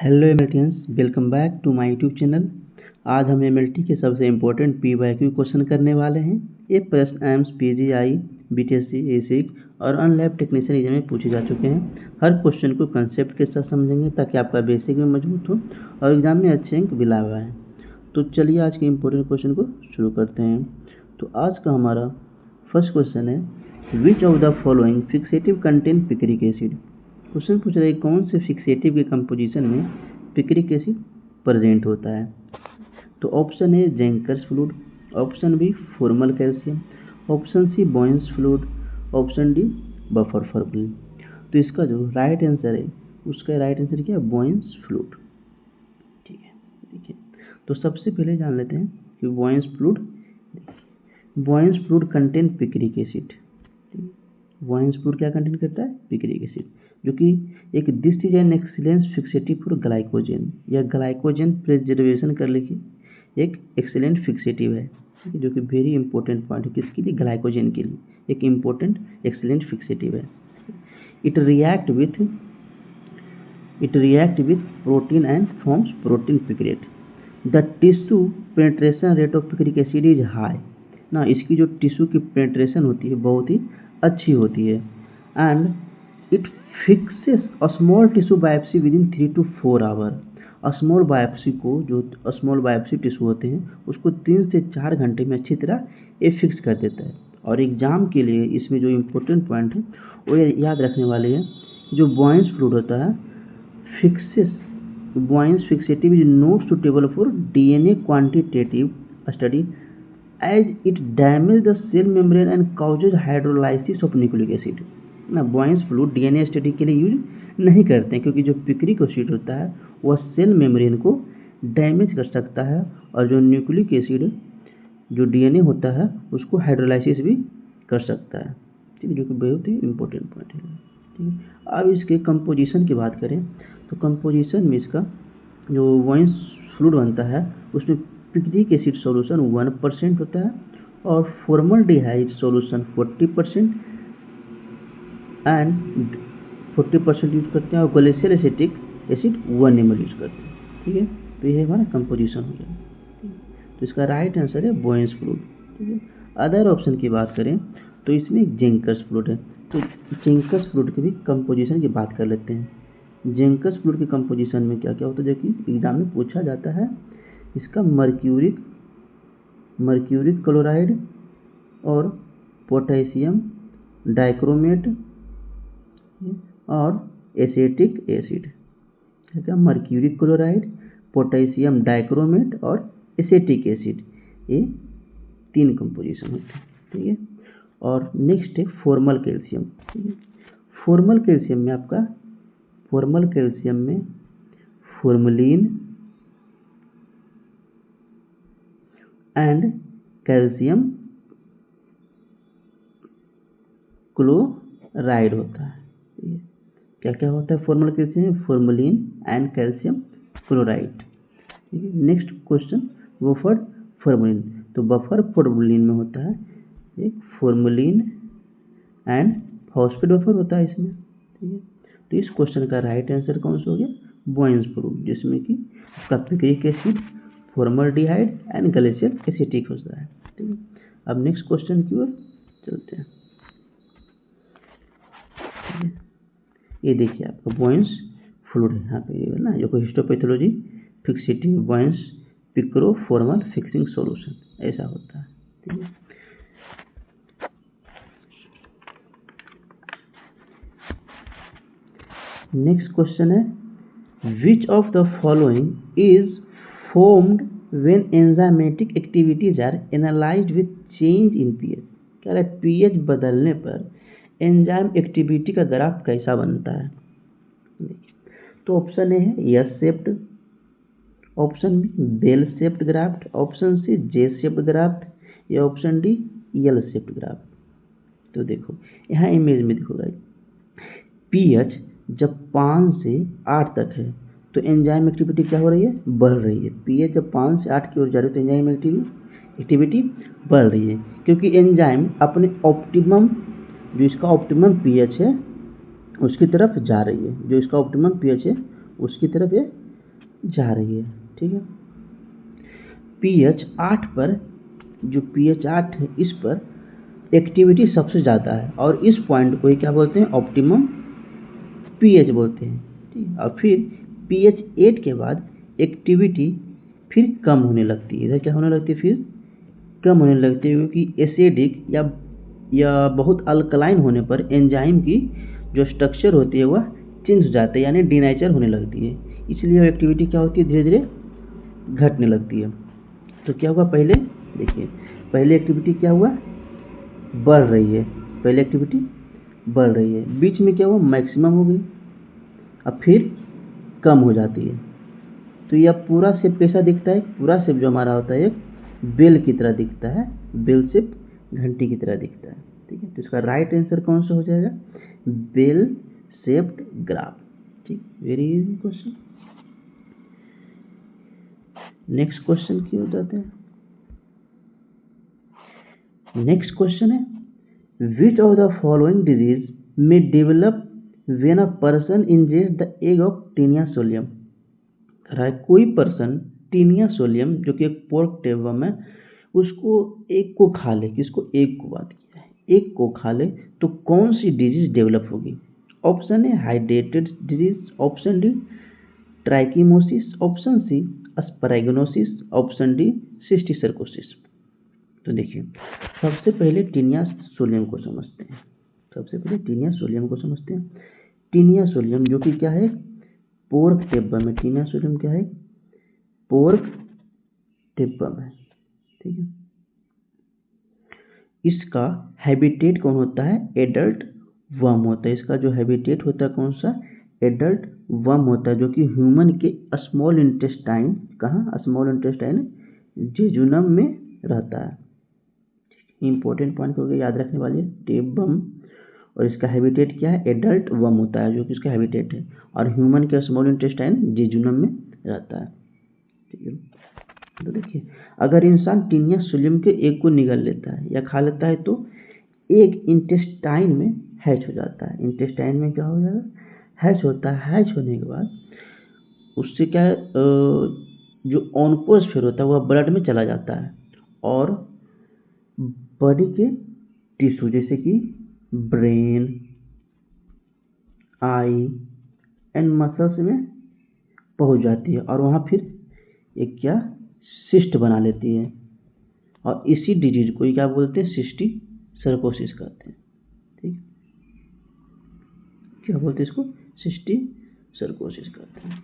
Hello MLTians, welcome back to my YouTube channel. आज हम MLT के सबसे इम्पोर्टेंट पीवाईक्यू क्वेश्चन करने वाले हैं। ये प्रश्न एम्स, पीजीआई, बीटीएससी, एसिक और अनलैब टेक्नीशियन एग्जाम में पूछे जा चुके हैं। हर क्वेश्चन को कंसेप्ट के साथ समझेंगे ताकि आपका बेसिक भी मजबूत हो और एग्जाम में अच्छे अंक भी ला पाएँ। तो चलिए आज के इम्पोर्टेंट क्वेश्चन को शुरू करते हैं। तो आज का हमारा फर्स्ट क्वेश्चन है, which of the following fixative contain picric acid. Question पूछ रहा है कौन से फिक्सेटिव के कंपोजिशन में पिक्रिक एसिड प्रेजेंट होता है। तो option A Zenker's fluid, option B formal calcium, option C Bouin's fluid, option D buffer formalin. तो इसका जो राइट आंसर है उसका राइट आंसर क्या है, बॉयंस फ्लूइड। ठीक है, देखिए तो सबसे पहले जान लेते हैं कि Bouin's fluid contain picric acid. Bouin's fluid क्या कंटेन करता है, पिक्रिक एसिड, जो कि एक this is an excellent fixative for glycogen या ग्लाइकोजन प्रिजर्वेशन कर लिखिए एक एक्सीलेंट फिक्सेटिव है, ठीक है, जो कि वेरी इंपॉर्टेंट पॉइंट है किसके लिए, ग्लाइकोजन के लिए एक इंपॉर्टेंट एक्सीलेंट फिक्सेटिव है। It react with protein and forms protein picrate. The tissue penetration rate of picric acid is high ना, इसकी जो टिश्यू की पेनिट्रेशन होती है बहुत ही अच्छी होती है। And it fixes a small tissue biopsy within 3 to 4 hour. Small biopsy को, जो स्मॉल बायोप्सी टिश्यू होते हैं उसको 3 से 4 घंटे में अच्छी तरह ये फिक्स कर देता है। और एग्जाम के लिए इसमें जो इम्पोर्टेंट पॉइंट है वो याद रखने वाले हैं, जो बॉयंस फ्लूइड होता है Bouin's fixative is not suitable for DNA quantitative study as it damages the cell membrane and causes hydrolysis of nucleic acid। ना बॉयंस फ्लूइड डीएनए स्टडी के लिए यूज नहीं करते हैं क्योंकि जो पिक्रिक एसिड होता है वह सेल मेम्ब्रेन को डैमेज कर सकता है और जो न्यूक्लिक एसिड जो डीएनए होता है उसको हाइड्रोलाइसिस भी कर सकता है, ठीक है, जो कि बहुत ही इंपॉर्टेंट पॉइंट है। ठीक है, अब इसके कंपोजिशन की बात करें तो कंपोजिशन में इसका जो बॉयंस फ्लूइड बनता है उसमें पिक्रिक एसिड सॉल्यूशन 1% होता है और फॉर्मल्डिहाइड सॉल्यूशन 40% एंड 40% यूज करते हैं और glacial acetic acid 1 ml use करते हैं। ठीक है, तो ये हमारा कंपोजिशन हो जाएगा। तो इसका राइट आंसर है बॉयंस फ्लूइड। ठीक है, अदर ऑप्शन की बात करें तो इसमें जेंकर्स फ्लूइड है। तो जेंकर्स फ्लूइड की भी कंपोजिशन की बात कर लेते हैं। जेंकर्स फ्लूइड के कंपोजिशन में क्या क्या होता है जो कि एग्जाम में पूछा जाता है, इसका मर्क्यूरिक क्लोराइड और पोटेशियम डाइक्रोमेट और एसेटिक एसिड। क्या, मर्क्यूरिक क्लोराइड, पोटेशियम डाइक्रोमेट और एसेटिक एसिड, ये 3 कंपोजिशन होते हैं। ठीक है, और नेक्स्ट है फॉर्मल कैल्शियम। ठीक है, फॉर्मल कैल्शियम में फॉर्मलिन एंड कैल्शियम क्लोराइड होता है। ठीक है, क्या क्या होता है फॉर्मल कैल्शियम में, फॉर्मलिन एंड कैल्शियम क्लोराइड। ठीक है, नेक्स्ट क्वेश्चन बफर फॉर्मलिन। तो बफर फॉर्मलिन में होता है एक फॉर्मलिन एंड फॉस्फेट बफर होता है इसमें। ठीक है, तो इस क्वेश्चन का राइट आंसर कौन सा हो गया, बॉयंस फ्लूइड, जिसमें कि उसका picric acid, formaldehyde and glacial acetic होता है। ठीक है, अब नेक्स्ट क्वेश्चन की ओर चलते हैं। ये देखिए आपका बॉयंस फ्लूइड यहाँ पे है ना, जो histopathology fixative Bouin's picro formal fixing solution ऐसा होता है। ठीक है, नेक्स्ट क्वेश्चन है, which of the following is formed when enzymatic activities are analysed with change in pH. क्या है, पीएच बदलने पर एंजाइम एक्टिविटी का ग्राफ कैसा बनता है। तो ऑप्शन ए है S shaped, option B bell shaped graph, option C J shaped graph या option D L shaped graph. तो देखो यहाँ इमेज में देखो गाइस, पीएच जब 5 से 8 तक है तो एंजाइम एक्टिविटी क्या हो रही है, बढ़ रही है। पीएच जब 5 से 8 की ओर जा रही है तो एंजाइम एक्टिविटी बढ़ रही है, क्योंकि एंजाइम अपने ऑप्टिमम, जो इसका ऑप्टिमम पीएच है उसकी तरफ जा रही है, जो इसका ऑप्टिमम पीएच है उसकी तरफ ये जा रही है। ठीक है, pH 8 पर, जो pH 8 है इस पर एक्टिविटी सबसे ज़्यादा है और इस पॉइंट को ही क्या बोलते हैं, ऑप्टिमम pH बोलते हैं। ठीक है, और फिर pH 8 के बाद एक्टिविटी फिर कम होने लगती है। इधर क्या होने लगती है, फिर कम होने लगती है, क्योंकि एसिडिक या बहुत अल्कलाइन होने पर एंजाइम की जो स्ट्रक्चर होती है वह चेंज हो जाता है, यानी डीनेचर होने लगती है। इसलिए वो एक्टिविटी क्या होती है, धीरे धीरे घटने लगती है। तो क्या हुआ, पहले देखिए, पहले एक्टिविटी क्या हुआ, बढ़ रही है, पहले एक्टिविटी बढ़ रही है, बीच में क्या हुआ, मैक्सिमम हो गई, अब फिर कम हो जाती है। तो यह पूरा शेप कैसा दिखता है, पूरा शेप जो हमारा होता है एक बेल की तरह दिखता है, बेल शेप, घंटी की तरह दिखता है। ठीक है, तो इसका राइट आंसर कौन सा हो जाएगा, बेल शेप्ड ग्राफ। ठीक, very easy question. Next question की ओर जाते हैं। नेक्स्ट क्वेश्चन है, which of the following disease में develop when a person ingest the egg of Taenia solium. रहा है, कोई पर्सन टीनिया सोलियम जो कि एक पोर्क टेबवर्म है, उसको एक को खा ले, किसको, एक को बात किया है, एक को खा ले तो कौन सी डिजीज डेवलप होगी। ऑप्शन है हाइड्रेटेड disease, option D trichinosis, option C aspergillosis, option D cysticercosis. तो देखिए, सबसे पहले टीनिया सोलियम को समझते हैं। सबसे पहले टीनिया सोलियम को समझते हैं। टीनिया सोलियम जो कि क्या है, पोर्क टेबवर्म है। टीनिया सोलियम क्या है, पोर्क टेबवर्म है। ठीक है, इसका हैबिटेट कौन होता है, एडल्ट वर्म होता है। इसका जो हैबिटेट होता है कौन सा, एडल्ट वर्म होता है, जो कि ह्यूमन के स्मॉल इंटेस्टाइन, कहाँ, स्मॉल इंटेस्टाइन जेजुनम में रहता है। इंपॉर्टेंट पॉइंट हो गया, याद रखने वाली, टेबवर्म, और इसका हैबिटेट क्या है, एडल्ट वर्म होता है, जो कि इसका हैबिटेट है, और ह्यूमन के स्मॉल इंटेस्टाइन जेजुनम में रहता है। ठीक है, तो देखिए, अगर इंसान टीनिया सोलियम के एग को निगल लेता है या खा लेता है तो एग इंटेस्टाइन में हैच हो जाता है। इंटेस्टाइन में क्या हो जाएगा, हैच होता है। हैच होने के बाद उससे क्या है, जो ऑनकोस्फीयर होता है वह ब्लड में चला जाता है और बॉडी के टिश्यू जैसे कि ब्रेन, आई एंड मसल्स में पहुंच जाती है और वहाँ फिर एक क्या, सिस्ट बना लेती है, और इसी डिजीज को क्या बोलते हैं, सिस्टिसर्कोसिस कहते हैं। ठीक, क्या बोलते हैं इसको, सिस्टिसर्कोसिस कहते हैं।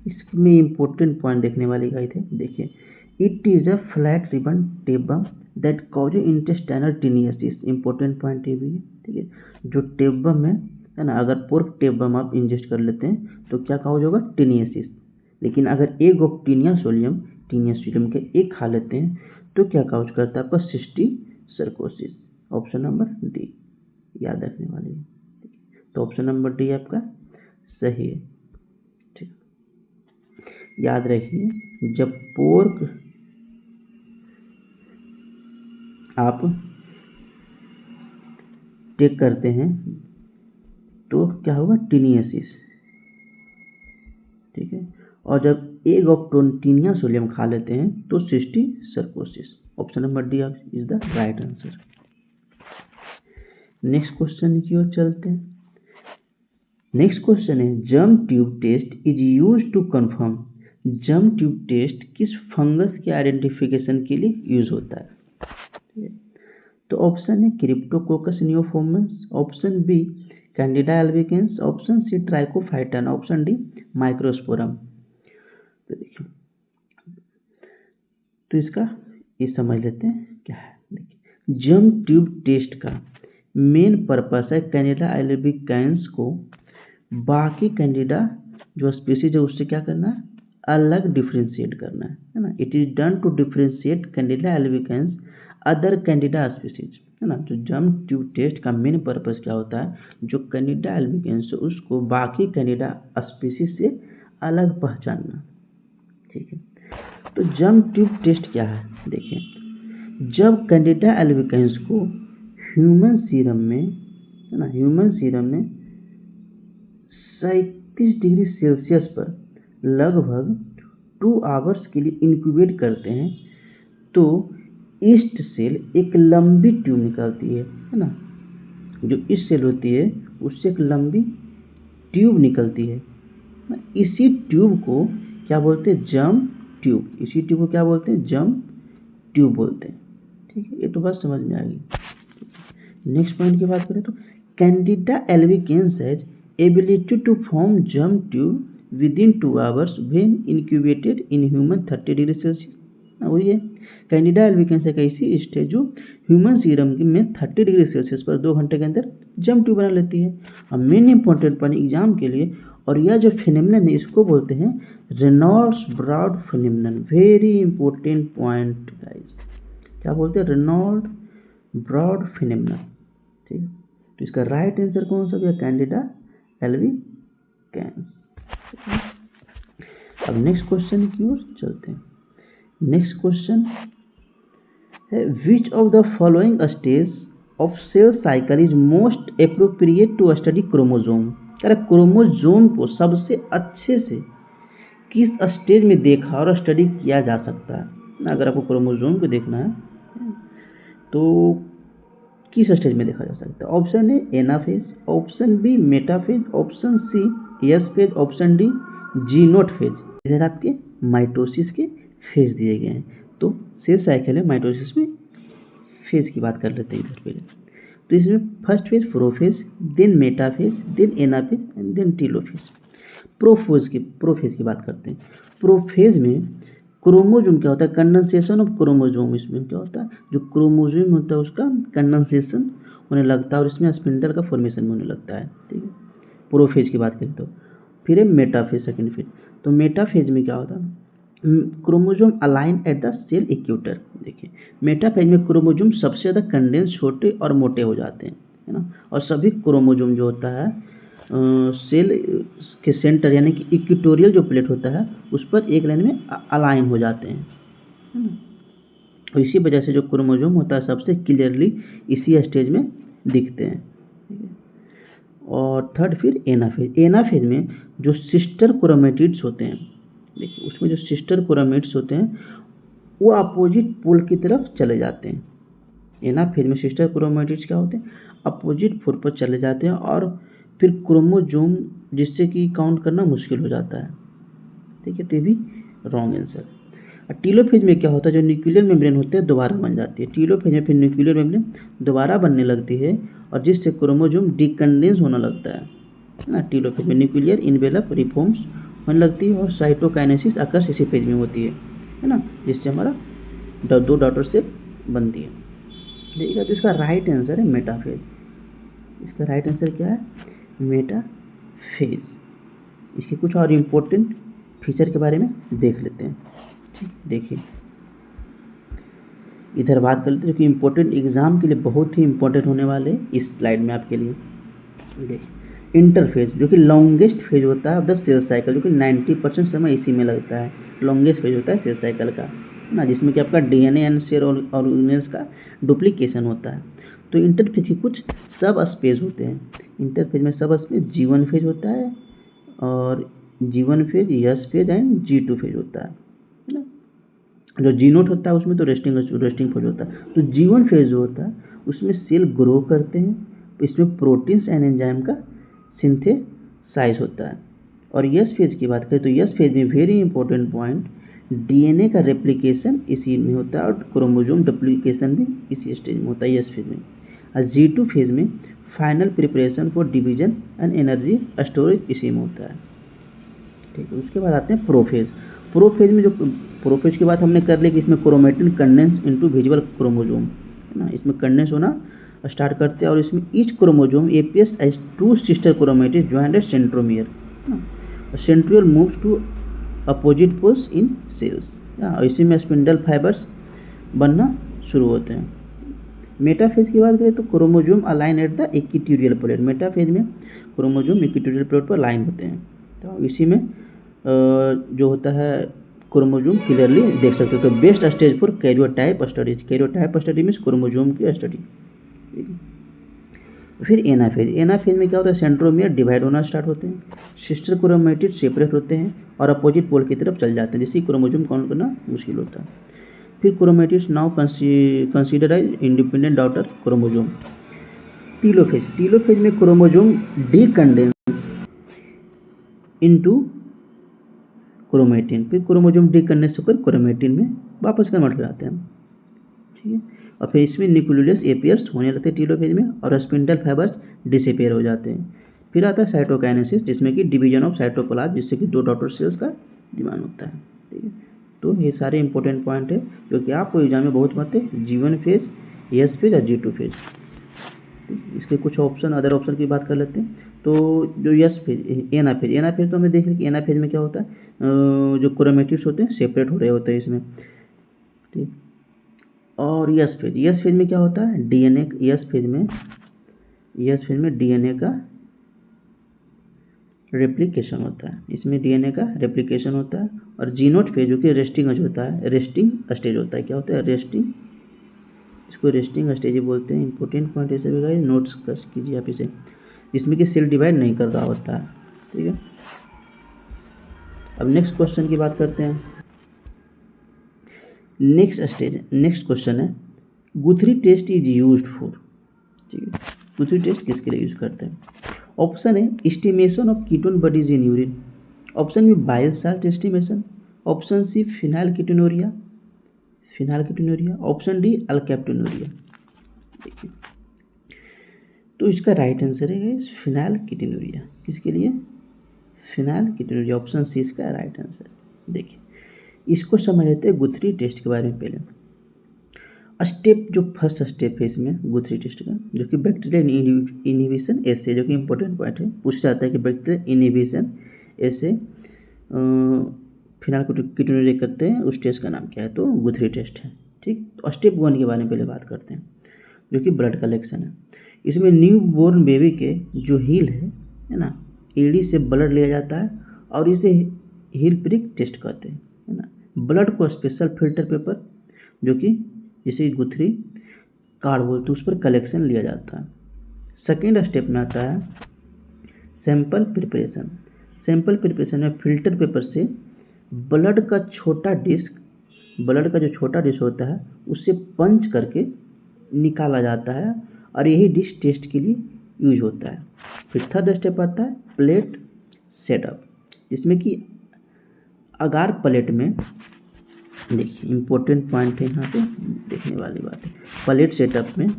इसमें इंपॉर्टेंट पॉइंट देखने वाली गई थे, देखिए, it is a flat ribbon tapeworm that cause intestinal taeniasis. Important point ये भी है। ठीक है, जो टेबवर्म है ना, अगर पोर्क टेबवर्म आप इंजेस्ट कर लेते हैं तो क्या काउज होगा, टीनियासिस। लेकिन अगर एग ऑफ टीनिया सोलियम के एग खा लेते हैं तो क्या काउज करता है आपका, सिस्टिसर्कोसिस। ऑप्शन नंबर डी याद रखने वाली है। तो ऑप्शन नंबर डी आपका सही है। ठीक, याद रखिए, जब पोर्क आप टेक करते हैं तो क्या होगा, टीनियासिस। ठीक है, और जब एग ऑफ टीनिया सोलियम खा लेते हैं तो cysticercosis. Option number D is the right answer. Next question की ओर चलते हैं। नेक्स्ट क्वेश्चन है, germ tube test is use to confirm. Germ tube test किस फंगस के आइडेंटिफिकेशन के लिए यूज होता है। तो ऑप्शन है Cryptococcus neoformans, option B Candida albicans, option C Trichophyton, option D Microsporum. तो देखिए, तो इसका ये समझ लेते हैं क्या है। देखिए, जर्म ट्यूब टेस्ट का मेन पर्पस है कैंडिडा एल्बिकेंस को बाकी कैंडिडा जो स्पीसीज है उससे क्या करना है, अलग डिफ्रेंशिएट करना है ना। It is done to differentiate Candida albicans other Candida species, है ना। तो जर्म ट्यूब टेस्ट का मेन पर्पस क्या होता है, जो कैंडिडा एल्बिकेंस है उसको बाकी कैंडिडा स्पीसीज से अलग पहचानना। ठीक है, तो जर्म ट्यूब टेस्ट क्या है, देखिए, जब कैंडिडा एल्बिकेंस को ह्यूमन सीरम में, है ना, ह्यूमन सीरम में 31 डिग्री सेल्सियस पर लगभग 2 आवर्स के लिए इंक्यूबेट करते हैं तो ईस्ट सेल एक लंबी ट्यूब निकालती है ना। जो ईस्ट सेल होती है उससे एक लंबी ट्यूब निकलती है। इसी ट्यूब को क्या बोलते हैं? Germ tube. इसी ट्यूब को क्या बोलते हैं? जर्म ट्यूब बोलते हैं। ठीक है, ये तो बस समझ में आ गई। नेक्स्ट पॉइंट की बात करें तो Candida albicans has ability to form germ tube within 2 hours when incubated in human 30 degree Celsius. वही है, कैंडिडा एल्बिकेंस एक ऐसी स्टेज जो ह्यूमन सीरम में 30 डिग्री सेल्सियस पर 2 घंटे के अंदर जर्म ट्यूब बना लेती है। अब मेन इंपॉर्टेंट पॉइंट एग्जाम के लिए, और यह जो फिनोमेनन है इसको बोलते हैं Reynolds broad phenomenon. Very important point guys, क्या बोलते हैं? Reynold broad phenomenon. ठीक है, तो इसका राइट आंसर कौन सा है? Candida albicans. अब नेक्स्ट क्वेश्चन की ओर चलते हैं। नेक्स्ट क्वेश्चन है which of the following stage of cell cycle is most appropriate to study chromosome. Chromosome को सबसे अच्छे से किस स्टेज में देखा और स्टडी किया जा सकता है? अगर आपको क्रोमोजोम को देखना है तो किस स्टेज में देखा जा सकता है? Option A anaphase, option B metaphase, option C S phase, option D G naught phase. इधर आपके माइटोसिस के फेज दिए गए हैं, तो सेल साइकिल है माइटोसिस में फेज की बात कर लेते हैं इधर पहले। तो इसमें first phase prophase, then metaphase, then anaphase and then telophase. Prophase की बात करते हैं। प्रोफेज में क्रोमोजोम क्या होता है? Condensation of chromosome. इसमें क्या होता है? जो क्रोमोजोम होता है उसका कंडेंसेशन होने लगता है और इसमें स्पिंडल का फॉर्मेशन होने लगता है। ठीक है, प्रोफेज की बात करें तो। फिर है मेटाफेज, सेकेंड फेज। तो मेटाफेज में क्या होता है? Chromosome align at the cell equator. देखिए, मेटाफेज में क्रोमोजोम सबसे ज़्यादा कंडेंस, छोटे और मोटे हो जाते हैं, है ना। और सभी क्रोमोजोम जो होता है सेल के सेंटर यानी कि इक्वेटोरियल जो प्लेट होता है उस पर एक लाइन में अलाइन हो जाते हैं, है ना। और इसी वजह से जो क्रोमोजोम होता है सबसे क्लियरली इसी स्टेज में दिखते हैं। ठीक है, और थर्ड फिर एनाफेज। एनाफेज में जो सिस्टर क्रोमेटिड्स होते हैं, देखिए उसमें जो सिस्टर क्रोमेटिड्स होते हैं वो अपोजिट पोल की तरफ चले जाते हैं। एनाफेज में सिस्टर क्रोमेटिड्स क्या होते हैं? अपोजिट पोल पर चले जाते हैं और फिर क्रोमोजोम जिससे कि काउंट करना मुश्किल हो जाता है। ठीक है, तो ये भी रॉन्ग आंसर। टीलोफेज में क्या होता है? जो न्यूक्लियर मेम्ब्रेन होते हैं दोबारा बन जाती है। टीलोफेज में फिर न्यूक्लियर मेम्ब्रेन दोबारा बनने लगती है और जिससे क्रोमोजोम डिकंडेंस होने लगता है ना। टीलोफेज में न्यूक्लियर इनवेलप रिफॉर्म्स होने लगती है और साइटोकाइनेसिस अक्सर इसी फेज में होती है ना, जिससे हमारा 2 डॉटर सेल बनती है। देखिएगा, तो इसका राइट आंसर है मेटाफेज। इसका राइट आंसर क्या है? मेटाफेज। इसके कुछ और इम्पोर्टेंट फीचर के बारे में देख लेते हैं। ठीक, देखिए इधर बात कर लेते हैं जो कि इम्पोर्टेंट एग्जाम के लिए बहुत ही इम्पोर्टेंट होने वाले इस स्लाइड में आपके लिए। देखिए, इंटरफेज जो कि लॉन्गेस्ट फेज होता है ऑफ द सेल साइकिल, जो कि 90% समय इसी में लगता है। लॉन्गेस्ट फेज होता है सेल साइकिल का ना, जिसमें कि आपका डीएनए एंड सेल ऑर्गेनेल्स का डुप्लीकेशन होता है। तो इंटरफेज के कुछ सब स्पेस होते हैं। इंटरफेज में सब स्पेस G1 फेज होता है और G1 phase, S phase and G2 phase होता है ना। जो जीनोट होता है उसमें तो रेस्टिंग फेज होता है। तो G1 फेज जो होता है उसमें सेल ग्रो करते हैं, तो इसमें प्रोटीन्स एंड एंजाइम का सिंथेसाइज होता है। और यस फेज की बात करें तो यस फेज में वेरी इंपॉर्टेंट पॉइंट, डीएनए का रेप्लिकेशन इसी में होता है और क्रोमोजोम डुप्लीकेशन भी इसी स्टेज में होता है यस फेज में। और G2 फेज में final preparation for division and energy storage इसी में होता है। ठीक है, उसके बाद आते हैं प्रोफेज। प्रोफेज में जो प्रोफेज की बात हमने कर ली कि इसमें chromatin condense into visual chromosome, है ना। इसमें कंडेंस होना स्टार्ट करते हैं और इसमें each chromosome appears as 2 sister chromatids joined at centromere. Centriole moves to opposite poles in cells. और इसी में स्पिंडल फाइबर्स बनना शुरू होते हैं। मेटाफेज की बात करें तो chromosome align at the equatorial plate. Metaphase में क्रोमोजोम इक्वेटोरियल प्लेट पर अलाइन होते हैं। तो इसी में जो होता है क्रोमोजोम क्लियरली देख सकते हो। तो best stage for karyotype studies. Karyotype study means chromosome की स्टडी। फिर एनाफेज में क्या होता है, सेंट्रोमियर डिवाइड होना स्टार्ट होते हैं, सिस्टर क्रोमेटिड सेपरेट होते हैं और अपोजिट पोल की तरफ चल जाते हैं, जिससे क्रोमोसोम काउंट करना मुश्किल होता है। फिर chromatids now consider as independent daughter chromosome. Telophase में क्रोमोसोम डीकंडेंस इनटू क्रोमेटिन, फिर क्रोमोसोम डीकंडेंस होकर क्रोमेटिन में वापस कन्वर्ट हो जाते हैं, ठीक है। और फिर इसमें न्यूक्लियोलस एपियर्स होने लगते हैं टीलोफेज में और स्पिंडल फाइबर्स डिसअपियर हो जाते हैं। फिर आता है साइटोकाइनेसिस, जिसमें कि डिवीजन ऑफ साइटोप्लाज्म, जिससे कि 2 डॉटर सेल्स का निर्माण होता है, ठीक है। तो ये सारे इंपॉर्टेंट पॉइंट है जो कि आपको एग्जाम में बहुत आते हैं, G1 फेज, S फेज और G2 फेज। इसके कुछ ऑप्शन, अदर ऑप्शन की बात कर लेते हैं। तो जो एस फेज, एनाफेज तो हमें देख रहे हैं कि एनाफेज में क्या होता है, जो क्रोमेटिड्स होते हैं सेपरेट हो रहे होते हैं इसमें, ठीक। और यस फेज में क्या होता है, डीएनए, यस फेज में डीएनए का रेप्लिकेशन होता है, इसमें डीएनए का रेप्लिकेशन होता है। और जीनोट फेज जो कि रेस्टिंग स्टेज होता है, क्या होता है, इसको रेस्टिंग स्टेज बोलते हैं। इंपॉर्टेंट पॉइंट ऐसे भी नोट्स कीजिए आप इसे, जिसमें कि सेल डिवाइड नहीं कर रहा होता है, ठीक है। अब नेक्स्ट क्वेश्चन की बात करते हैं। नेक्स्ट क्वेश्चन है, Guthrie test is used for, ठीक है। गुथरी टेस्ट किसके लिए यूज करते हैं? ऑप्शन है estimation of ketone bodies in urine, option B bile salt estimation, option C phenylketonuria, option D alkaptonuria. देखिए, तो इसका राइट आंसर है फिनाइलकेटोनुरिया। किसके लिए? फिनाइलकेटोनुरिया, ऑप्शन सी इसका राइट आंसर। देखिए, इसको समझ लेते हैं गुथरी टेस्ट के बारे में। पहले स्टेप, जो फर्स्ट स्टेप है इसमें गुथरी टेस्ट का, जो कि बैक्टीरियल इनहिबिशन एसे, जो कि इंपॉर्टेंट पॉइंट है, पूछ जाता है कि बैक्टीरियल इनहिबिशन एसे फिनाइलकेटोनुरिया करते हैं, उस टेस्ट का नाम क्या है? तो गुथरी टेस्ट है, ठीक। तो स्टेप 1 के बारे में पहले बात करते हैं, जो कि ब्लड कलेक्शन है। इसमें न्यू बोर्न बेबी के जो हील है ना, एड़ी से ब्लड लिया जाता है और इसे हील प्रिक टेस्ट कहते हैं, है ना। ब्लड को स्पेशल फिल्टर पेपर, जो कि जिसे गुथरी कार्ड बोलते हैं, उस पर कलेक्शन लिया जाता है। सेकेंड स्टेप में आता है सैंपल प्रिपरेशन। सैंपल प्रिपरेशन में फिल्टर पेपर से ब्लड का जो छोटा डिश होता है उससे पंच करके निकाला जाता है और यही डिश टेस्ट के लिए यूज होता है। फिर थर्ड स्टेप आता है प्लेट सेटअप, जिसमें कि अगार प्लेट में, देखिए इंपॉर्टेंट पॉइंट है यहाँ पे देखने वाली बात है, प्लेट सेटअप में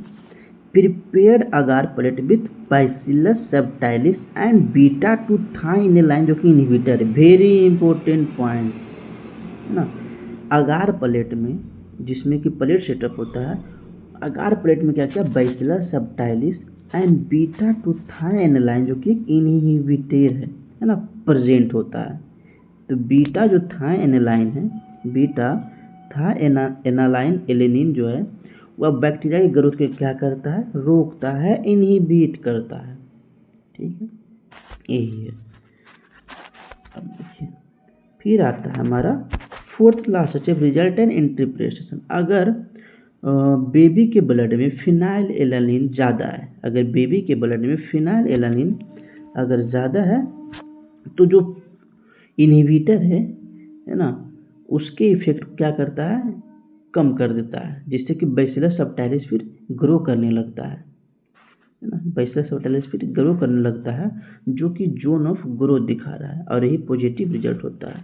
prepared agar plate with Bacillus subtilis and beta two thienylalanine, जो कि इनहिबिटर है, वेरी इंपॉर्टेंट पॉइंट है ना। अगार प्लेट में, जिसमें कि प्लेट सेटअप होता है, अगार प्लेट में क्या क्या, bacillus subtilis and beta two thienylalanine, जो कि एक इनहिबिटर है ना, प्रेजेंट होता है। तो बीटा जो थाइनेलाइन है, बीटा थाइनेलाइन एलेनिन जो है, वह बैक्टीरिया की ग्रोथ के क्या करता है, रोकता है, इनहिबिट करता है, ठीक है, यही है। अब देखिए, फिर आता है हमारा fourth last step, result and interpretation. अगर बेबी के ब्लड में फिनाइल एलानिन ज़्यादा है, अगर बेबी के ब्लड में फिनाइल एलानिन अगर ज़्यादा है, तो जो इनहिबिटर है ना, उसके इफेक्ट क्या करता है, कम कर देता है, जिससे कि बैसिलस सबटाइलिस फिर ग्रो करने लगता है ना। बैसिलस सबटाइलिस फिर ग्रो करने लगता है, जो कि जोन ऑफ ग्रोथ दिखा रहा है, और यही पॉजिटिव रिजल्ट होता है।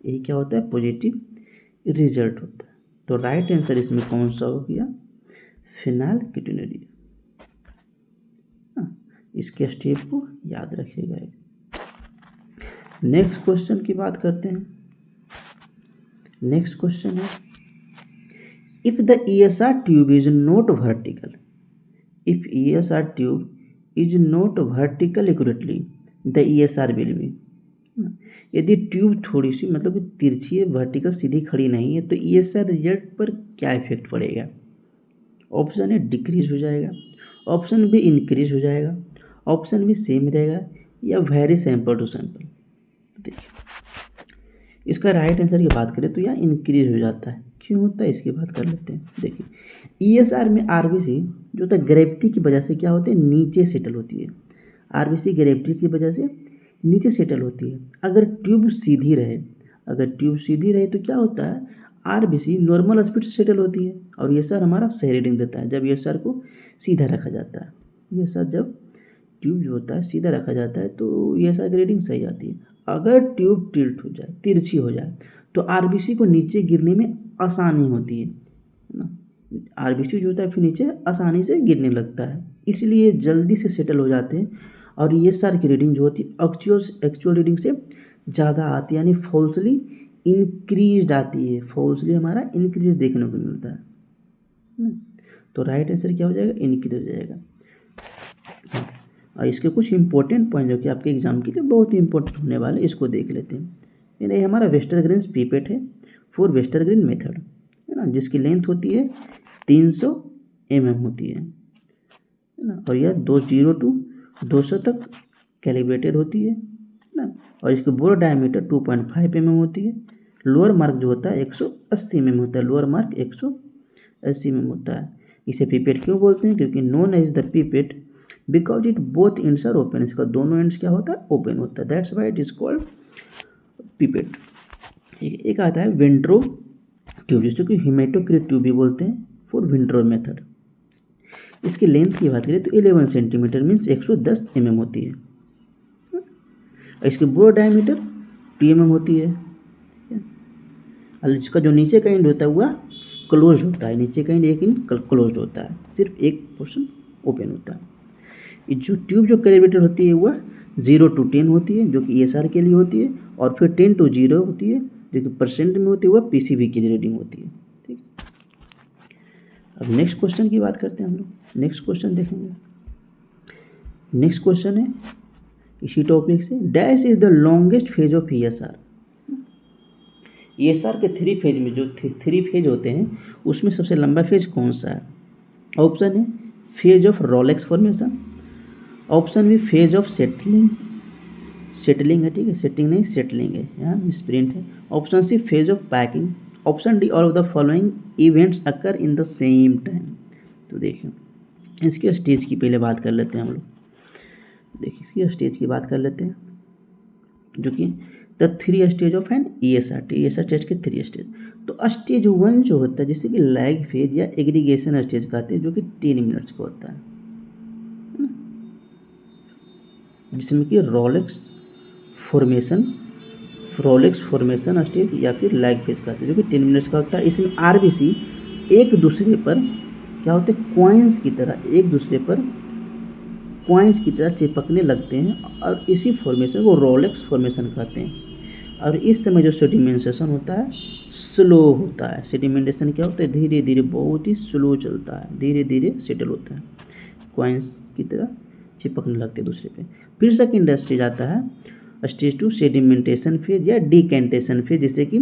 यही क्या होता है, पॉजिटिव रिजल्ट होता है। तो राइट आंसर इसमें कौन सा हो गया, फिनाइलकेटोनुरिया। इसके स्टेप को याद रखिएगा। नेक्स्ट क्वेश्चन की बात करते हैं। नेक्स्ट क्वेश्चन है, if the ESR tube is not vertical, if ESR tube is not vertical accurately, the ESR will be. यदि ट्यूब थोड़ी सी मतलब तिरछी है, वर्टिकल सीधी खड़ी नहीं है, तो ESR रिजल्ट पर क्या इफेक्ट पड़ेगा? ऑप्शन ए डिक्रीज हो जाएगा, ऑप्शन बी इंक्रीज हो जाएगा, ऑप्शन बी सेम रहेगा, या वेरी सैंपल टू सैंपल। देखिए, इसका राइट आंसर की बात करें तो यहाँ इंक्रीज हो जाता है। क्यों होता है, इसकी बात कर लेते हैं। देखिए, ईएसआर में आरबीसी जो होता है ग्रेविटी की वजह से क्या होते हैं, नीचे सेटल होती है। आरबीसी ग्रेविटी की वजह से नीचे सेटल होती है। अगर ट्यूब सीधी रहे, तो क्या होता है, आरबीसी नॉर्मल स्पीड से सेटल होती है और ईएसआर हमारा सही रीडिंग देता है जब ईएसआर को सीधा रखा जाता है। ईएसआर जब ट्यूब जो होता है सीधा रखा जाता है तो ईएसआर की रीडिंग सही आती है। अगर ट्यूब टिल्ट हो जाए, तिरछी हो जाए, तो आरबीसी को नीचे गिरने में आसानी होती है ना। आरबीसी जो होता है फिर नीचे आसानी से गिरने लगता है, इसलिए जल्दी से सेटल हो जाते हैं और ईएसआर की रीडिंग जो होती है एक्चुअल रीडिंग से ज़्यादा आती है, यानी फॉल्सली इंक्रीज आती है। फॉल्सली हमारा इंक्रीज देखने को मिलता है। तो राइट आंसर क्या हो जाएगा, इंक्रीज हो जाएगा। और इसके कुछ इंपॉर्टेंट पॉइंट जो कि आपके एग्जाम के लिए बहुत ही इंपॉर्टेंट होने वाले, इसको देख लेते हैं। ये हमारा वेस्टरग्रीन पीपेट है फॉर वेस्टरग्रीन मेथड, है ना, जिसकी लेंथ होती है 300 mm होती है ना, और यह 20 to 200 तक कैलिब्रेटेड होती है ना, और इसकी बोर डायमीटर 2.5 mm होती है। लोअर मार्क जो होता है 180 mm होता है, लोअर मार्क 180 mm होता है। इसे पीपेट क्यों बोलते हैं, क्योंकि known as the pipette because it both ends are open, इसका दोनों एंड्स क्या होता है, ओपन होता है, that's why it is called pipette. एक आता है विंट्रो ट्यूब, जिसको कि हेमेटोक्रिट ट्यूब भी बोलते हैं फॉर विंट्रो मेथड। इसकी लेंथ की बात करें तो 11 सेंटीमीटर मीन्स 110 mm होती है। इसकी बोर डायमीटर 2 mm होती है। और इसका जो नीचे का एंड होता है वह क्लोज होता है, नीचे का एंड एक एंड क्लोज होता है, सिर्फ एक पोर्शन ओपन होता है। ये जो ट्यूब जो कैलिब्रेटेड होती है वह 0 to 10 होती है, जो कि ईएसआर के लिए होती है, और फिर 10 to 0 होती है, जो कि परसेंट में होती है, वह पीसीबी की रीडिंग होती है। ठीक, अब नेक्स्ट क्वेश्चन की बात करते हैं हम लोग। नेक्स्ट क्वेश्चन देखेंगे। नेक्स्ट क्वेश्चन है इसी टॉपिक से, dash is the longest phase of ESR. ESR के 3 फेज में जो 3 फेज होते हैं उसमें सबसे लंबा फेज कौन सा है। ऑप्शन है phase of rouleaux formation, option B phase of settling है, ठीक है, सेटिंग नहीं सेटलिंग है, यहाँ मिसप्रिंट है। Option C phase of packing, option D all of the following events occur in the same time. तो देखिए इसके स्टेज की पहले बात कर लेते हैं हम लोग। देखिए इसकी स्टेज की बात कर लेते हैं, जो कि the 3 stage of an ESR test के 3 स्टेज। तो स्टेज 1 जो होता है जिसे कि लैग फेज या एग्रीगेशन स्टेज कहते हैं, जो कि 10 मिनट्स का होता है, जिसमें कि रोलेक्स फॉर्मेशन स्टेज या फिर लैग फेज कहते हैं, जो कि 10 मिनट्स का होता है। इसमें आरबीसी एक दूसरे पर क्या होते हैं, कॉइन्स की तरह चिपकने लगते हैं और इसी फॉर्मेशन को रोलेक्स फॉर्मेशन कहते हैं। और इस समय जो सेडिमेंटेशन होता है स्लो होता है। सेडिमेंटेशन क्या होता है, धीरे धीरे बहुत ही स्लो चलता है, धीरे धीरे सेटल होता है, कॉइन्स की तरह चिपकने लगते हैं दूसरे पे। फिर सेकंड स्टेज आता है स्टेज 2 सेडिमेंटेशन फेज या डिकेंटेशन फेज, जिसे कि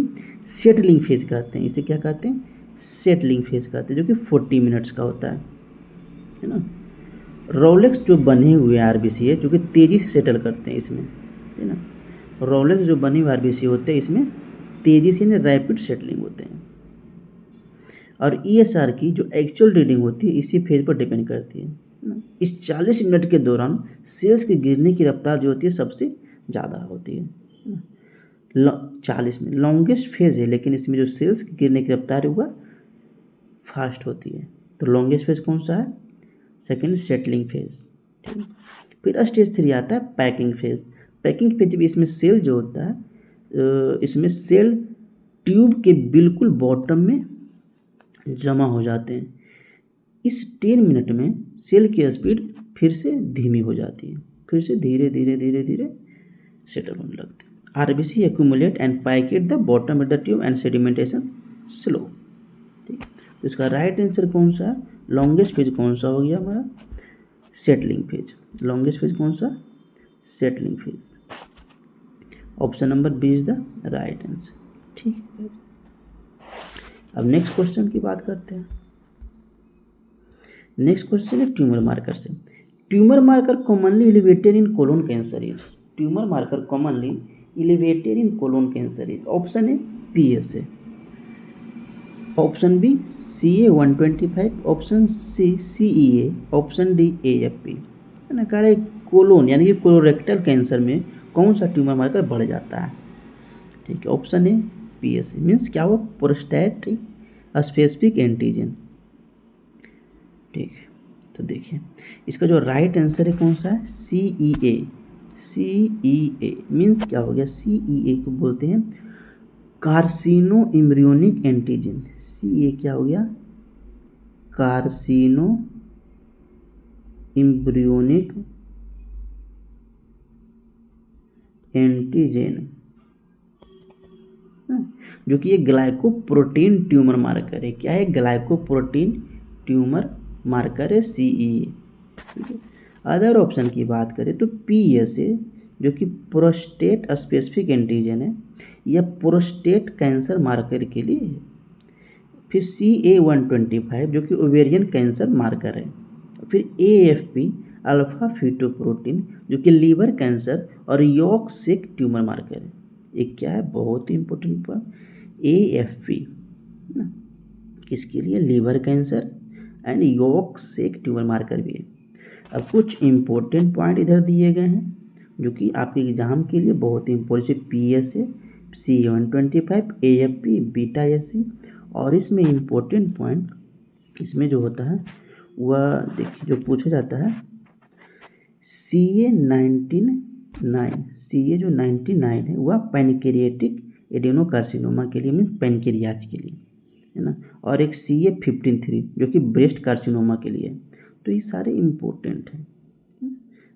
सेटलिंग फेज कहते हैं। इसे क्या कहते हैं, सेटलिंग फेज कहते हैं, जो कि 40 मिनट्स का होता है ना। रोलेक्स जो बने हुए आरबीसी है जो कि तेजी से सेटल करते हैं इसमें, है ना। रोलेक्स जो बने हुए आरबीसी होते हैं इसमें तेजी से रैपिड सेटलिंग होते हैं। और ईएसआर की जो एक्चुअल रीडिंग होती है इसी फेज पर डिपेंड करती है ना। इस 40 मिनट के दौरान सेल्स के गिरने की रफ्तार जो होती है सबसे ज़्यादा होती है ना। 40 में लॉन्गेस्ट फेज है, लेकिन इसमें जो सेल्स के गिरने की रफ्तार है वह फास्ट होती है। तो लॉन्गेस्ट फेज कौन सा है, सेकेंड सेटलिंग फेज, ठीक है। फिर स्टेज 3 आता है पैकिंग फेज। पैकिंग फेज भी इसमें सेल जो होता है इसमें सेल ट्यूब के बिल्कुल बॉटम में जमा हो जाते हैं। इस 10 मिनट में सेल की स्पीड फिर से धीमी हो जाती है, फिर से धीरे धीरे धीरे धीरे सेटल होने लगते हैं। RBC accumulate and pack at the bottom of the tube and sedimentation slow, ठीक। तो इसका राइट आंसर कौन सा है, लॉन्गेस्ट फेज कौन सा हो गया हमारा, सेटलिंग फेज। लॉन्गेस्ट फेज कौन सा, settling phase. Option number B is the right answer, ठीक है। अब नेक्स्ट क्वेश्चन की बात करते हैं। नेक्स्ट क्वेश्चन है ट्यूमर मार्कर से। Tumour marker commonly elevated in colon cancer is. Tumour marker commonly elevated in colon cancer is. Option A PSA, option B CA-125, option C CEA, option D AFP, है ना। कह रहे colon यानी कि colorectal cancer में कौन सा tumour marker बढ़ जाता है? ठीक है, ऑप्शन ए PSA मीन्स क्या हुआ, प्रोस्टेट स्पेसिफिक एंटीजन। ठीक है, तो देखिए इसका जो राइट आंसर है कौन सा है, CEA। CEA मीन्स क्या हो गया, CEA को बोलते हैं कार्सिनो इम्ब्रियोनिक एंटीजन। CEA क्या हो गया, कार्सिनो इम्ब्रियोनिक एंटीजन, जो कि ये ग्लाइकोप्रोटीन ट्यूमर मार्कर है। क्या है, ग्लाइकोप्रोटीन ट्यूमर मार्कर है CEA। ठीक है, अदर ऑप्शन की बात करें तो PSA जो कि प्रोस्टेट स्पेसिफिक एंटीजन है, यह प्रोस्टेट कैंसर मार्कर के लिए है। फिर CA-125 जो कि ओवेरियन कैंसर मार्कर है। फिर AFP अल्फा फीटोप्रोटीन जो कि लीवर कैंसर और यॉर्क सेक ट्यूमर मार्कर है। एक क्या है, बहुत ही इंपॉर्टेंट पॉइंट, AFP ना, किसके लिए, liver cancer and yolk sac tumour marker भी है। अब कुछ इंपॉर्टेंट पॉइंट इधर दिए गए हैं जो कि आपके एग्जाम के लिए बहुत ही important, PSA, CA-125, AFP, beta SC। और इसमें इंपॉर्टेंट पॉइंट इसमें जो होता है वह देखिए जो पूछा जाता है CA जो 99 है वह पैनक्रियाटिक एडेनोकार्सिनोमा के लिए, मीन्स पैनक्रियाज के लिए, है ना। और एक CA-153 जो कि ब्रेस्ट कार्सिनोमा के लिए। तो ये सारे इम्पोर्टेंट हैं,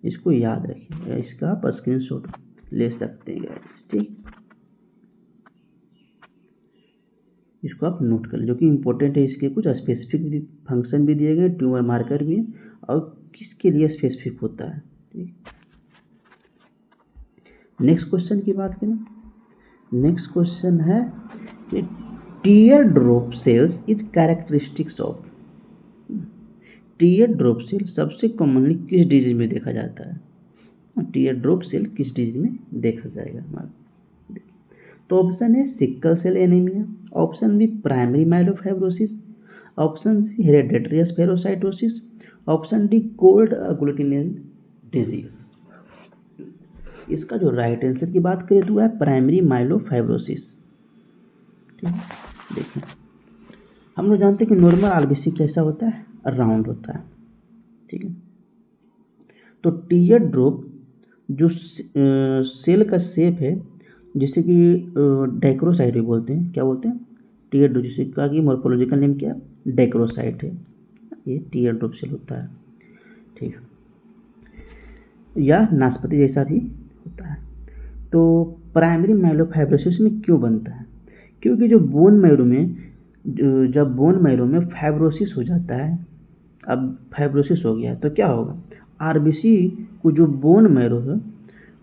इसको याद रखिए, इसका आप स्क्रीनशॉट ले सकते हैं। ठीक, इसको आप नोट कर लें, जो कि इम्पोर्टेंट है। इसके कुछ स्पेसिफिक फंक्शन भी दिए गए, ट्यूमर मार्कर भी है और किसके लिए स्पेसिफिक होता है। ठीक, नेक्स्ट क्वेश्चन की बात करें। नेक्स्ट क्वेश्चन है कि tear drop cells is characteristics of. Tear drop cell सबसे कॉमनली किस डिजीज में देखा जाता है? टीयर ड्रॉप सेल किस डिजीज में देखा जाएगा? तो ऑप्शन है sickle cell anaemia, option B primary myelofibrosis, option C hereditary sclerocytosis, option D cold agglutinin disease. इसका जो राइट आंसर की बात करें तो है प्राइमरी माइलोफाइब्रोसिस। ठीक है, देखिए हम लोग जानते हैं कि नॉर्मल आरबीसी कैसा होता है, राउंड होता है। ठीक है, तो टीयर ड्रॉप जो सेल का शेप है, जिसे कि डाइक्रोसाइट भी बोलते हैं। क्या बोलते हैं? टीयर ड्रॉप, जिसे कहा कि मॉर्फोलॉजिकल नेम क्या है, डाइक्रोसाइट है। ये टीयर ड्रॉप सेल होता है। ठीक, या नाशपाती जैसा भी होता है। तो प्राइमरी माइलोफाइब्रोसिस में क्यों बनता है? क्योंकि जो बोन मैरो में जब बोन मैरो में फाइब्रोसिस हो जाता है, अब फाइब्रोसिस हो गया है तो क्या होगा, आरबीसी को जो बोन मैरो है,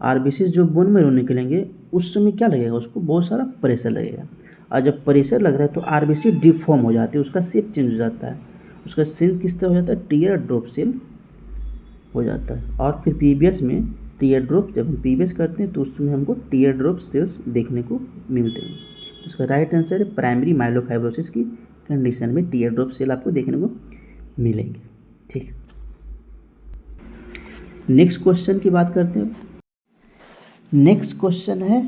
आरबीसी जो बोन मैरो निकलेंगे उस समय क्या लगेगा, उसको बहुत सारा प्रेशर लगेगा। और जब प्रेशर लग रहा है तो आरबीसी डिफॉर्म हो जाती है, उसका शेप चेंज हो जाता है, उसका शेप किस तरह हो जाता है, टीयर ड्रॉप सेल हो जाता है। और फिर पीबीएस में टीयर ड्रॉप, जब हम पीबीएस करते हैं तो उसमें हमको टीयर ड्रॉप सेल्स देखने को मिलते हैं। तो इसका राइट आंसर है प्राइमरी माइलोफाइब्रोसिस की कंडीशन में टीयर ड्रॉप सेल आपको देखने को मिलेंगे। ठीक, नेक्स्ट क्वेश्चन की बात करते हैं। नेक्स्ट क्वेश्चन है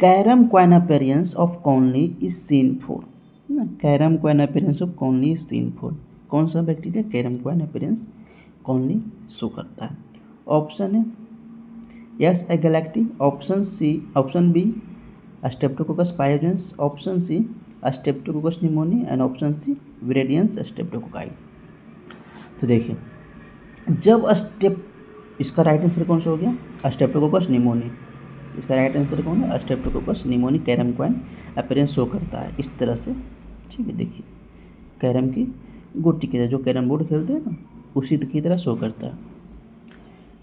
कैरम क्वाइनापेरियंस of commonly is seen for. कैरम क्वाइनापेरियंस of commonly is seen for, कौन सा बैक्टीरिया कैरम क्वाइनापेरियंस कॉनली शो करता है? ऑप्शन है S agalactiae, option B streptococcus pyogenes, option C streptococcus pneumoniae and option C viridans streptococci. तो देखिए जब इसका राइट आंसर कौन सा हो गया, स्ट्रेप्टोकोकस निमोनी। इसका राइट आंसर कौन है, स्ट्रेप्टोकोकस निमोनी कैरम क्वाइनापेरियंस शो करता है इस तरह से। ठीक है, देखिए कैरम की गोटी की तरह, जो कैरम बोर्ड खेलते हैं ना उसी की तरह शो करता है।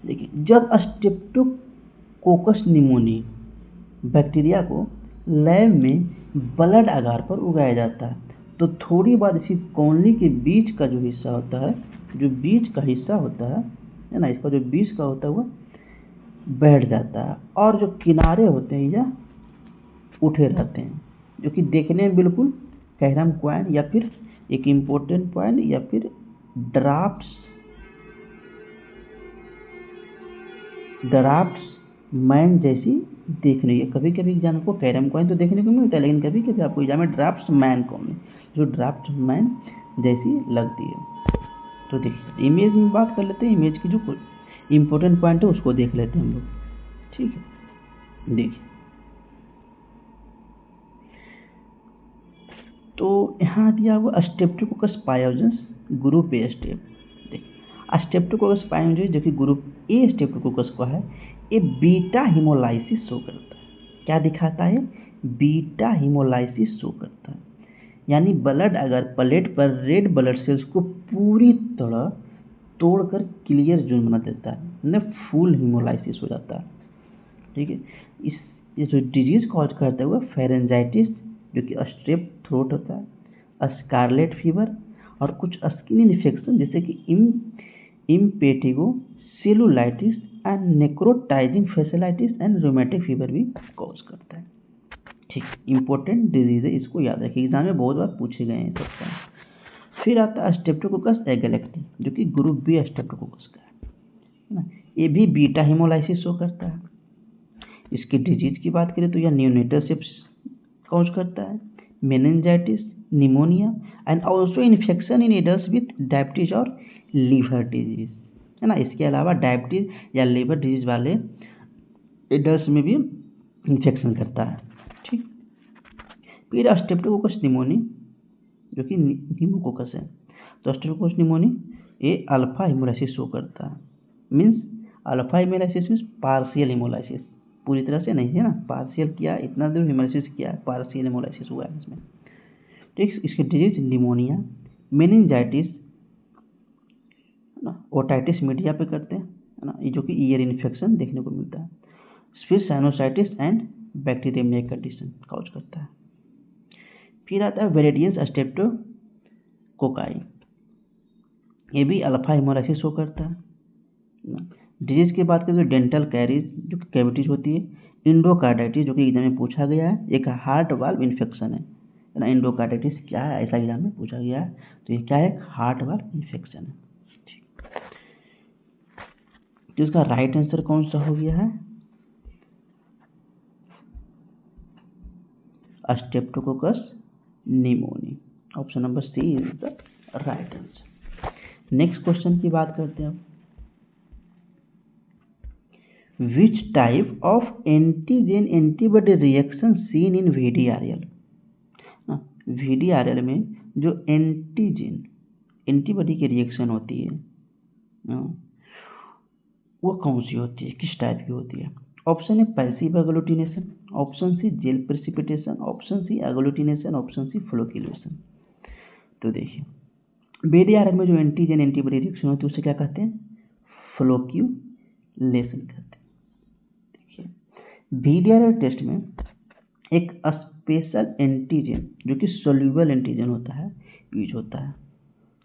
देखिए जब स्ट्रेप्टोकोकस निमोनी बैक्टीरिया को लैब में ब्लड आधार पर उगाया जाता है तो थोड़ी बाद इसी कॉनली के बीच का जो हिस्सा होता है, जो बीच का हिस्सा होता है ना, इसका जो बीच का होता है वह बैठ जाता है और जो किनारे होते हैं या उठे रहते हैं, जो कि देखने में बिल्कुल कैरम क्वाइन या फिर एक इम्पोर्टेंट पॉइंट या फिर ड्राफ्ट्समैन जैसी देखने की। कभी कभी एग्जाम को कैरम कॉइन तो देखने को मिलता है, लेकिन कभी कभी आपको एग्जाम में ड्राफ्ट्समैन कौन है, जो ड्राफ्ट्समैन जैसी लगती है। तो देखिए इमेज में बात कर लेते हैं, इमेज की जो इम्पोर्टेंट पॉइंट है उसको देख लेते हैं हम लोग, ठीक है। देखिए तो यहाँ दिया हुआ Streptococcus pyogenes group a step. देखिए स्ट्रेप्टोकोकस पायोजेंस जो कि ग्रुप ए स्ट्रेप्टोकोकस का है, ये बीटा हिमोलाइसिस शो करता है। क्या दिखाता है? बीटा हिमोलाइसिस शो करता है। यानी ब्लड अगर प्लेट पर रेड ब्लड सेल्स को पूरी तरह तोड़कर क्लियर जोन बना देता है, मतलब फुल हिमोलाइसिस हो जाता है, ठीक है। ये जो डिजीज कॉज करता है वो फेरेंजाइटिस जो कि स्ट्रेप थ्रोट होता है, स्कारलेट फीवर और कुछ स्किन इन्फेक्शन जैसे कि impetigo cellulitis and necrotizing fasciitis and rheumatic fever भी कॉज करता है, ठीक। इंपॉर्टेंट डिजीज है, इसको याद रखिए, एग्जाम में बहुत बार पूछे गए हैं सबका। फिर आता है स्ट्रेप्टोकोकस एगेलेक्टी जो कि ग्रुप बी स्ट्रेप्टोकोकस का है ना। ये भी बीटा हिमोलाइसिस शो करता है। इसकी डिजीज की बात करें तो यह न्यूनेटल सेप्स कॉज करता है, meningitis, pneumonia and also infection in adult with diabetes और लीवर डिजीज, है ना। इसके अलावा डायबिटीज या लीवर डिजीज वाले एडल्ट में भी इन्फेक्शन करता है, ठीक। फिर स्ट्रेप्टोकोकस निमोनी जो कि निमोकोकस है। तो स्ट्रेप्टोकोकस निमोनी ये अल्फा हिमोलाइसिस शो करता है, means alpha haemolysis means partial haemolysis, पूरी तरह से नहीं है ना, पार्शियल किया, इतना दूर हिमोलाइसिस किया, पार्शियल हिमोलाइसिस हुआ है इसमें, ठीक। इसकी डिजीज निमोनिया, मेनिंजाइटिस, है ना, ओटाइटिस मीडिया पे करते हैं, है ना, ये जो कि ईयर इन्फेक्शन देखने को मिलता है। फिर sinusitis and bacteraemia condition cause करता है। फिर आता है वेरिडियस स्ट्रेप्टोकोकाई, ये भी अल्फा हिमोलाइसिस शो करता है ना। डिजीज की बात करें तो डेंटल कैरीज जो कैविटीज होती है, इंडोकार्डाइटिस जो कि एग्जाम में पूछा गया है, एक हार्ट वाल्व इन्फेक्शन है ना। इंडोकार्डाइटिस क्या है, ऐसा एग्जाम में पूछा गया है, तो ये क्या है? हार्ट वाल्व इन्फेक्शन है, ठीक। तो इसका राइट आंसर कौन सा हो गया है? Streptococcus pneumoniae, option number C is the right answer. Next question की बात करते हैं अब। Which type of antigen antibody reaction seen in VDRL? VDRL में जो एंटीजन एंटीबॉडी की रिएक्शन होती है वो कौन सी होती है, किस टाइप की होती है? ऑप्शन है passive agglutination, option C gel precipitation, option C agglutination, option C flocculation. तो देखिए VDRL में जो एंटीजन एंटीबॉडी रिएक्शन होती है उसे क्या कहते हैं? फ्लोक्यूलेशन कहते हैं। देखिए VDRL टेस्ट में एक स्पेशल एंटीजन जो कि सोल्यूबल एंटीजन होता है यूज होता है।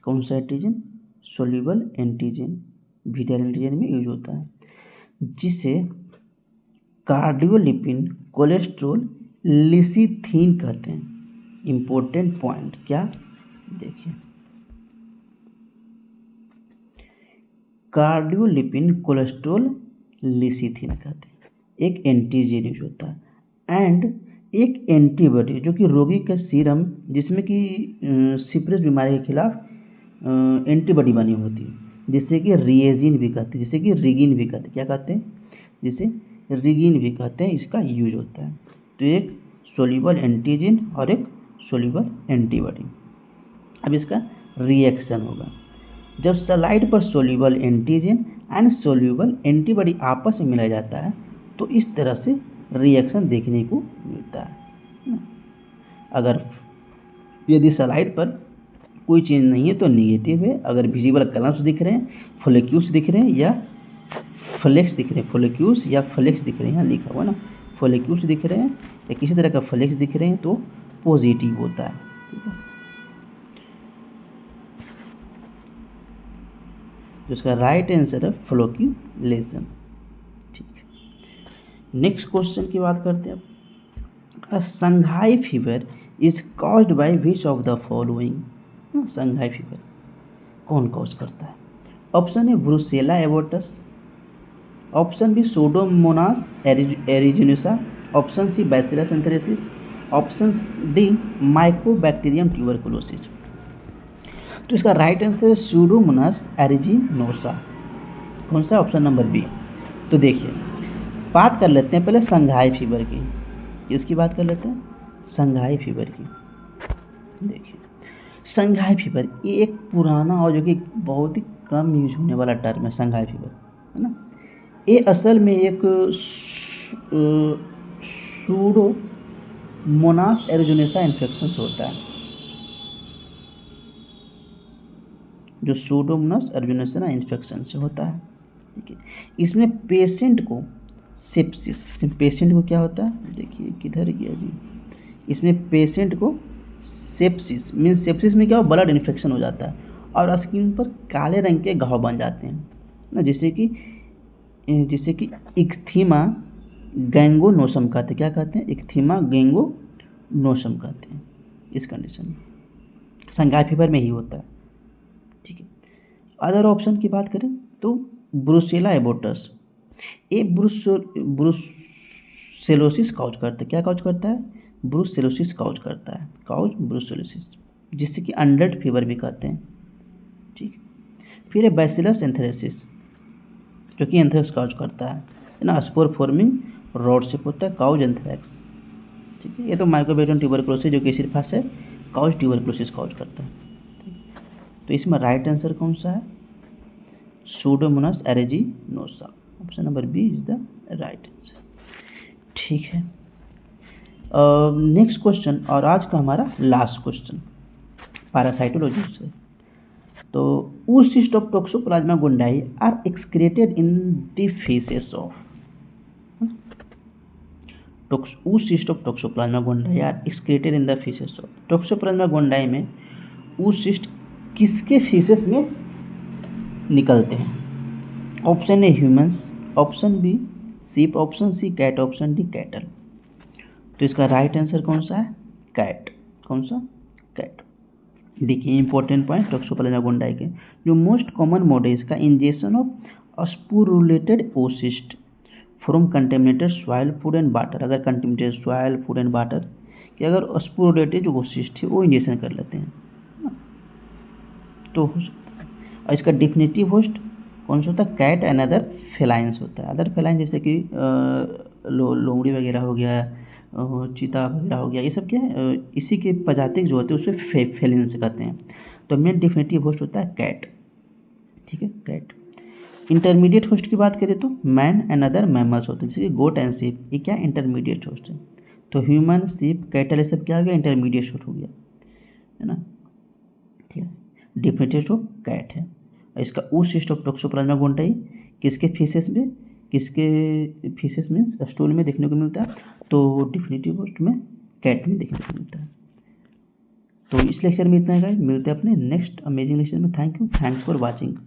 कौन सा antigen? Soluble antigen VDRL antigen में यूज होता है, जिसे कार्डियोलिपिन कोलेस्ट्रोल लिसिथीन कहते हैं। इंपॉर्टेंट पॉइंट क्या? देखिए कार्डियोलिपिन कोलेस्ट्रोल लिसिथीन कहते हैं, एक एंटीजन यूज होता है एंड एक एंटीबॉडी जो कि रोगी का सीरम जिसमें कि सिफिलिस बीमारी के खिलाफ एंटीबॉडी बनी होती है, जिससे कि रिएजिन भी कहते हैं, जिसे कि रिगिन भी कहते हैं। क्या कहते हैं? जिसे रिगिन भी कहते हैं, इसका यूज होता है। तो एक सोल्यूबल एंटीजन और एक सोल्यूबल एंटीबॉडी। अब इसका रिएक्शन होगा जब स्लाइड पर soluble antigen and soluble antibody आपस में मिलाया जाता है तो इस तरह से रिएक्शन देखने को मिलता है। अगर यदि स्लाइड पर कोई चीज़ नहीं है तो नेगेटिव है, अगर विजिबल कलम्स दिख रहे हैं, फ्लेक्यूस दिख रहे हैं या फ्लेक्स दिख रहे हैं, फ्लेक्यूस या फ्लेक्स दिख रहे हैं, यहाँ लिखा हुआ ना, फ्लेक्यूस दिख रहे हैं या किसी तरह का फ्लेक्स दिख रहे हैं तो पॉजिटिव होता है, ठीक है। जिसका राइट आंसर है फ्लोक्यूलेशन, ठीक है। नेक्स्ट क्वेश्चन की बात करते हैं अब। Shanghai fever is caused by which of the following? Shanghai fever कौन कॉज करता है? Option A brucella abortus, option B pseudomonas aeruginosa, option C bacillus anthracis, option D mycobacterium tuberculosis. तो इसका राइट आंसर है सूडोमोनास एरिजिनोसा। कौन सा? Option number B. तो देखिए, बात कर लेते हैं पहले संघाई फीवर की। किसकी बात कर लेते हैं? संघाई फीवर की। देखिए, संघाई फीवर ये एक पुराना और जो कि बहुत ही कम यूज होने वाला टर्म है, संघाई फीवर, है ना। ये असल में एक सूडोमोनास एरिजिनोसा इन्फेक्शन होता है, जो सूडोमोनास एरिजिनोसा इन्फेक्शन से होता है। ठीक है, इसमें पेशेंट को सेप्सिस, पेशेंट को क्या होता है? देखिए किधर गया जी, इसमें पेशेंट को सेप्सिस मीन्स, सेप्सिस में क्या हो, ब्लड इन्फेक्शन हो जाता है और स्किन पर काले रंग के घाव बन जाते हैं ना, जिससे कि इक्थीमा गैंगोनोसम कहते हैं। क्या कहते हैं? इक्थीमा गैंगोनोसम कहते हैं। इस कंडीशन में संघाई फीवर में ही होता है। ठीक है, अदर ऑप्शन की बात करें तो ब्रुसेला एबोर्टस, ये ब्रुसेलोसिस काउज करता है। क्या काउज करता है? ब्रुसेलोसिस काउज करता है, काउज ब्रुसेलोसिस, जिससे कि अनडेड फीवर भी कहते हैं। ठीक, फिर है बैसिलस एंथ्रेसिस, जो कि एंथ्रेक्स काउज करता है ना, स्पोर फॉर्मिंग रॉड से होता है, काउज एंथ्रेक्स। ठीक है, ये तो माइकोबैक्टीरियम ट्यूबरकुलोसिस जो कि सिर्फ है काउज ट्यूबरकुलोसिस काउज करता है। तो इसमें राइट आंसर कौन सा है? Pseudomonas aeruginosa. Option number B is the right answer. ठीक है, नेक्स्ट क्वेश्चन और आज का हमारा लास्ट क्वेश्चन पैरासाइटोलॉजी से। तो oocyst of Toxoplasma gondii are excreted in the faeces of, oocyst of Toxoplasma gondii are excreted in the faeces of. Toxoplasma gondii में oocyst किसके फीसेस में निकलते हैं? Option A humans, option B sheep, option C cat, option D cattle. तो इसका right answer कौन सा है? कैट। कौन सा? कैट। देखिए इंपॉर्टेंट पॉइंट टोक्सोप्लाज्मा गोंडाई के, जो मोस्ट कॉमन मोड है इसका, ingestion of sporulated oocyst from contaminated soil, food and water. अगर contaminated soil, food and water कि अगर स्पूरुलेटेड जो oocyst है वो इंजेक्शन कर लेते हैं तो हो सकता है। और इसका डिफिनेटिव होस्ट कौन सा होता है? कैट एंड अदर फेलाइंस होता है। अदर फेलाइन जैसे कि लोमड़ी वगैरह हो गया, चीता वगैरह हो गया, ये सब क्या है, इसी के प्रजाति जो होते हैं उसे फेलिन्स कहते हैं। तो मेन डिफिनेटिव होस्ट होता है कैट। ठीक है, कैट। इंटरमीडिएट होस्ट की बात करें तो मैन एंड अदर मैमल्स होते हैं, जैसे कि गोट एंड सीप, ये क्या इंटरमीडिएट होस्ट है। तो ह्यूमन, सीप, कैटल ये सब क्या हो गया? इंटरमीडिएट होस्ट हो गया, है ना। ठीक है, डिफिनेटिव ऑफ कैट है। इसका oocyst of Toxoplasma gondii किसके फीसेस में, किसके फीसेस में, स्टूल में देखने को मिलता है? तो डिफिनेटिव होस्ट में कैट में देखने को मिलता है। तो इस लेक्चर में इतना है गाइस, मिलते हैं अपने नेक्स्ट अमेजिंग लेक्चर में। Thank you, thanks for watching.